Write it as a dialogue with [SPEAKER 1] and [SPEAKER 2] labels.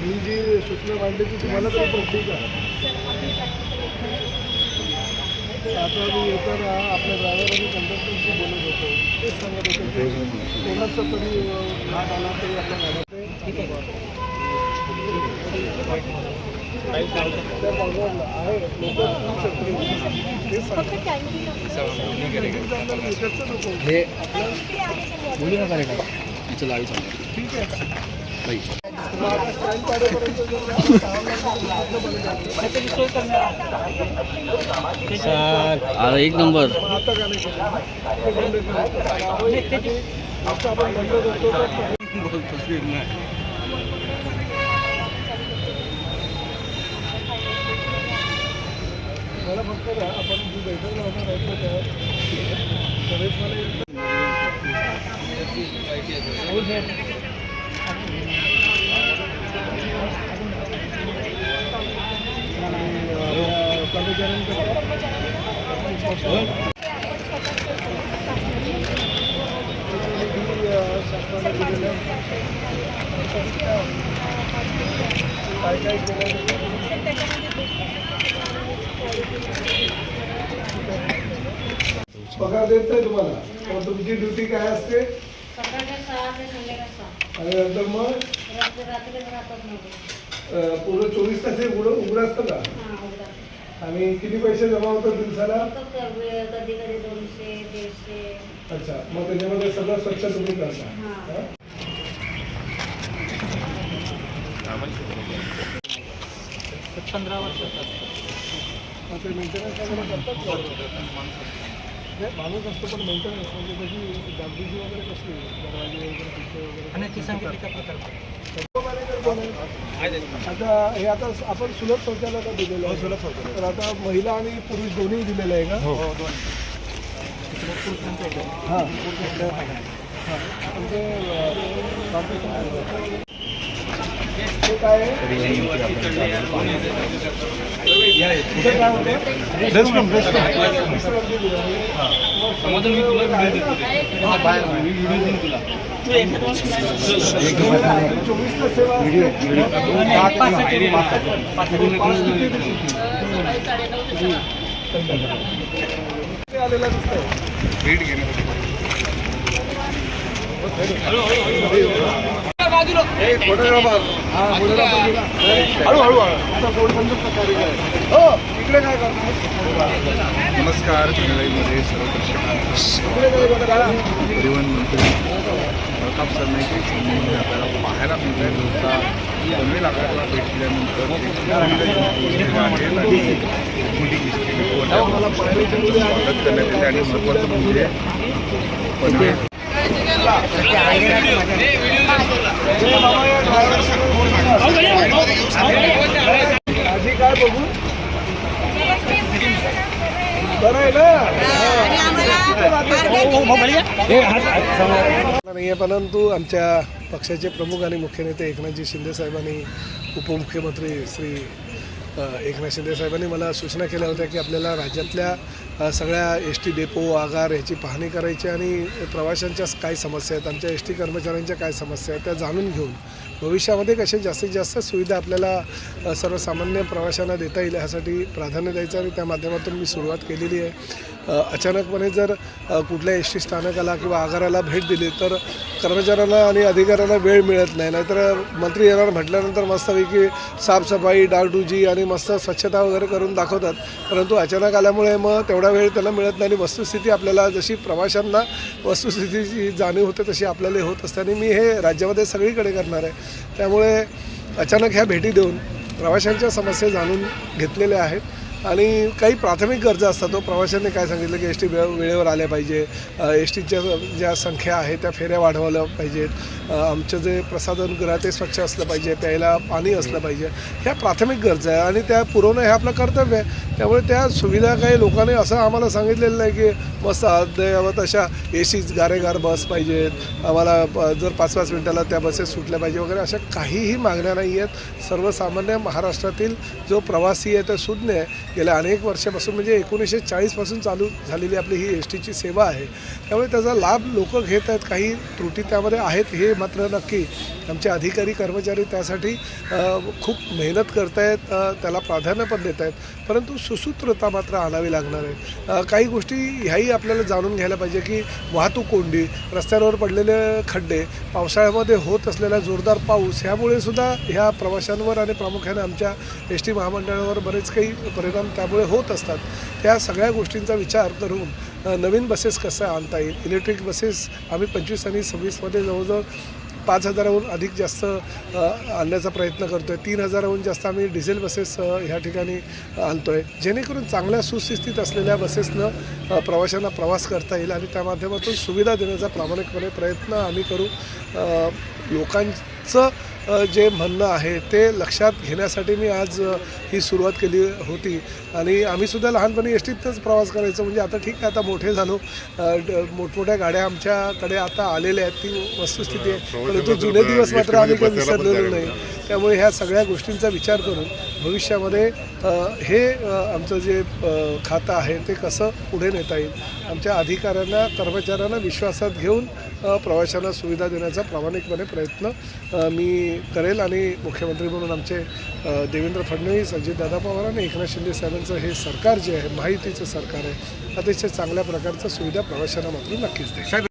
[SPEAKER 1] मी जी सूचना मांडली ती तुम्हाला तरी पडली का? आता मी येताना आपल्या ड्रायव्हर आणि कंडक्टरशी बोलत होतो, तेच सांगत होतो की कोणाचा तरी घाट आला तरी आपल्या गाड्यात ठीक आहे आहे लोक
[SPEAKER 2] हे बोलू नका रे तिचं लावी चालू
[SPEAKER 1] ठीक आहे
[SPEAKER 2] बाई अरे एक नंबर
[SPEAKER 1] आता का नाही आता आपण बंद करतो मला फक्त आपण जी बैठक लावणार आहे त्यावेळेस पगार देत नाही तुम्हाला, तर तुमची ड्युटी काय असते? आणि नंतर मग पूर्ण 24 तास उघडं असतं का? आणि किती पैसे जमा होतात दिवसाला?
[SPEAKER 3] कधी 200-150.
[SPEAKER 1] अच्छा, मग त्याच्यामध्ये सगळं स्वच्छ तुम्ही करता?
[SPEAKER 4] 15 वर्ष
[SPEAKER 1] मेंटेनन्स वगैरे करतात माणूस असतो, पण मेंटेनन्स म्हणजे त्याची डागडुजी वगैरे कसली दरवाजे वगैरे पिशे वगैरे
[SPEAKER 4] आणि ती संख्या प्रकार
[SPEAKER 1] आता हे आता आपण सुलभ शौचालयाला दिलेलं आहे. सुलभ शौचालय तर आता महिला आणि पुरुष दोन्ही दिलेलं आहे का?
[SPEAKER 4] हो
[SPEAKER 1] हां ते काय आहे? सेवा आलेला दिसतंय भेट घेण्यासाठी. हळूहळू आता बोर्ड प्रकारे हो इकडे काय करणार?
[SPEAKER 5] नमस्कार. चॅनलमध्ये सर्व दर्शकांना परिवहन मंत्री प्रताप सरनाईक यांनी आपल्याला पाहायला मिळत आहे. लोका पनवेल आगाराला भेट दिल्यानंतर स्वागत करण्यात येते आणि महत्त्वाचं म्हणजे पनवेल
[SPEAKER 1] आधी काय बघू बरं आहे ना नाही आहे, परंतु आमच्या पक्षाचे प्रमुख आणि मुख्य नेते एकनाथजी शिंदे साहेबांनी उपमुख्यमंत्री श्री एकनाथ शिंदे साहेबांनी मला सूचना केल्या होत्या की आपल्याला राज्यातल्या सगळ्या एस टी डेपो आगार ह्याची पाहणी करायची आणि प्रवाशांच्या काय समस्या आहेत, आमच्या एस टी कर्मचाऱ्यांच्या काय समस्या आहेत त्या जाणून घेऊन भविष्यामध्ये कसे जास्तीत जास्त सुविधा आपल्याला सर्वसामान्य प्रवाशांना देता येईल ह्यासाठी प्राधान्य द्यायचं आणि त्या माध्यमातून मी सुरुवात केलेली आहे. अचानकपणे जर कुठल्या एस टी स्थानकाला किंवा आगाराला भेट दिली तर कर्मचाऱ्यांना आणि अधिकाऱ्यांना वेळ मिळत नाही. नाहीतर मंत्री येणार म्हटल्यानंतर मस्तपैकी साफसफाई डागडुजी आणि मस्त स्वच्छता वगैरे करून दाखवतात, परंतु अचानक आल्यामुळे मग तेवढा वेळ त्यांना मिळत नाही आणि वस्तुस्थिती आपल्याला जशी प्रवाशांना वस्तुस्थितीची जाणीव होते तशी आपल्याला होत असते आणि मी हे राज्यामध्ये सगळीकडे करणार आहे. त्यामुळे अचानक ह्या भेटी देऊन प्रवाशांच्या समस्या जाणून घेतलेल्या आहेत आणि काही प्राथमिक गरजा असतात. तो प्रवाशांनी काय सांगितलं की एस टी वेळेवर आल्या पाहिजे, एस टीच्या ज्या संख्या आहे त्या फेऱ्या वाढवल्या पाहिजेत, आमचं जे प्रसाधनगृह ते स्वच्छ असलं पाहिजे, प्यायला पाणी असलं पाहिजे, ह्या प्राथमिक गरजा आहे आणि त्या पुरवणं हे आपलं कर्तव्य आहे. त्यामुळे त्या सुविधा काही लोकांनी असं आम्हाला सांगितलेलं नाही की मस्त अद्ययावत अशा एसीच गारेगार बस पाहिजेत, आम्हाला जर 5-5 मिनिटाला त्या बसेस सुटल्या पाहिजे वगैरे अशा काहीही मागण्या नाही आहेत. सर्वसामान्य महाराष्ट्रातील जो प्रवासी आहे तो शून्य आहे. गेल्या अनेक वर्षापासून म्हणजे 1940पासून चालू झालेली आपली ही एस टीची सेवा आहे. त्यामुळे त्याचा लाभ लोक घेत आहेत. काही त्रुटी त्यामध्ये आहेत हे हे मात्र नक्की आमचे अधिकारी कर्मचारी त्यासाठी खूप मेहनत करत आहेत, त्याला प्राधान्य पण देत आहेत, परंतु सुसूत्रता मात्र आणावी लागणार आहे. काही गोष्टी ह्याही आपल्याला जाणून घ्यायला पाहिजे की वाहतूक कोंडी, रस्त्यांवर पडलेले खड्डे, पावसाळ्यामध्ये होत असलेला जोरदार पाऊस ह्यामुळे सुद्धा ह्या प्रवाशांवर आणि प्रामुख्याने आमच्या एस टी महामंडळावर बरेच काही परिणाम त्यामुळे होत असतात. त्या सगळ्या गोष्टींचा विचार करून नवीन बसेस कसं आणता येईल, इलेक्ट्रिक बसेस आम्ही 25 आणि 26मध्ये जवळजवळ 5,000हून अधिक जास्त आणण्याचा प्रयत्न करतो आहे. 3,000हून जास्त आम्ही डिझेल बसेस ह्या ठिकाणी आणतो आहे, जेणेकरून चांगल्या सुस्थितीत असलेल्या बसेसनं प्रवाशांना प्रवास करता येईल आणि त्या माध्यमातून सुविधा देण्याचा प्रामाणिकपणे प्रयत्न आम्ही करू. लोकांचं जे म्हणणं आहे ते लक्षात घेण्यासाठी मी आज ही सुरुवात केली होती आणि आम्हीसुद्धा लहानपणी एस टीतच प्रवास करायचो. म्हणजे आता ठीक आहे, आता मोठे झालो, मोठमोठ्या गाड्या आमच्याकडे आता आलेल्या आहेत, ती वस्तुस्थिती आहे, परंतु जुने दिवस मात्र आम्ही काही विसरलेलो नाही. त्यामुळे ह्या सगळ्या गोष्टींचा विचार करून भविष्यामध्ये हे आमचं जे खातं आहे ते कसं पुढे नेता येईल, आमच्या अधिकाऱ्यांना कर्मचाऱ्यांना विश्वासात घेऊन प्रवाशांना सुविधा देण्याचा प्रामाणिकपणे प्रयत्न मी करेल. आणि मुख्यमंत्री म्हणून आमचे देवेंद्र फडणवीस, अजितदादा पवार आणि एकनाथ शिंदे साहेबांचं हे सरकार जे आहे, महायुतीचं सरकार आहे, अतिशय चांगल्या प्रकारचं सुविधा प्रवाशांना मात्र नक्कीच देईल.